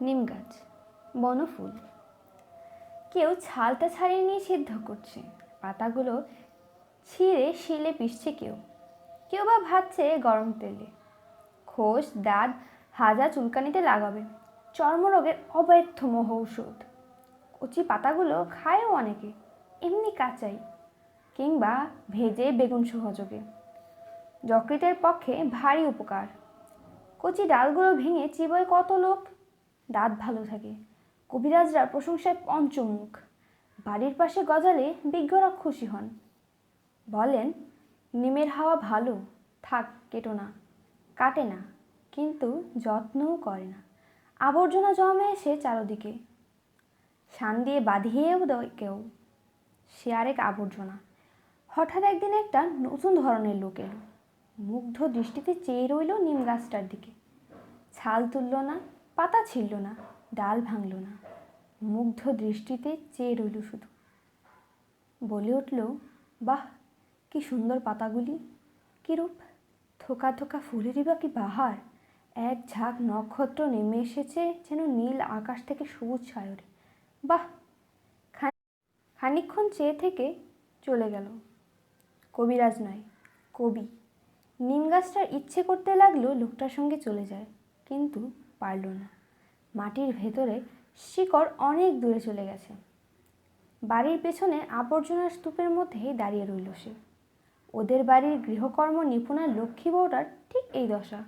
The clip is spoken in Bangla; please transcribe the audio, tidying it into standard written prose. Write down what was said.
নিম গাছ, বনফুল। কেউ ছালটা ছাড়িয়ে নিয়ে সিদ্ধ করছে, পাতাগুলো ছিঁড়ে শিলে পিষছে। কেউ কেউ বা ভাজছে গরম তেলে। খোস দাঁত হাজা চুলকানিতে লাগাবে, চর্মরোগের অব্যর্থ মহৌষধ। কচি পাতাগুলো খায়ও অনেকে, এমনি কাঁচাই, কিংবা ভেজে বেগুন সহযোগে। যকৃতের পক্ষে ভারী উপকার। কচি ডালগুলো ভেঙে চিবোয় কত লোক, দাঁত ভালো থাকে। কবিরাজরা প্রশংসায় পঞ্চমুখ। বাড়ির পাশে গজালে বিজ্ঞরা খুশি হন, বলেন নিমের হাওয়া ভালো, থাক কেটো না। কাটে না, কিন্তু যত্নও করে না। আবর্জনা জমে এসে চারদিকে, শান দিয়ে বাঁধিয়েও দেয় কেউ। সে আরেক আবর্জনা। হঠাৎ একদিন একটা নতুন ধরনের লোক এলো, মুগ্ধ দৃষ্টিতে চেয়ে রইল নিম গাছটার দিকে। ছাল তুলল না, পাতা ছিঁড়ল না, ডাল ভাঙল না, মুগ্ধ দৃষ্টিতে চেয়ে রইল শুধু। বলে উঠল, বাহ, কি সুন্দর পাতাগুলি, কি রূপ! থোকা থোকা ফুলেরই বা কি বাহার! এক ঝাঁক নক্ষত্র নেমে এসেছে যেন নীল আকাশ থেকে সবুজ সায়রে। বাহ! খানিকক্ষণ চেয়ে থেকে চলে গেল। কবিরাজ নয়, কবি। নিম গাছটার ইচ্ছে করতে লাগলো লোকটার সঙ্গে চলে যায়, কিন্তু পারল না। মাটির ভেতরে শিকড় অনেক দূরে চলে গেছে। বাড়ির পেছনে আবর্জনার স্তূপের মধ্যেই দাঁড়িয়ে রইল সে। ওদের বাড়ির গৃহকর্ম নিপুণা লক্ষ্মী বউটার ঠিক এই দশা।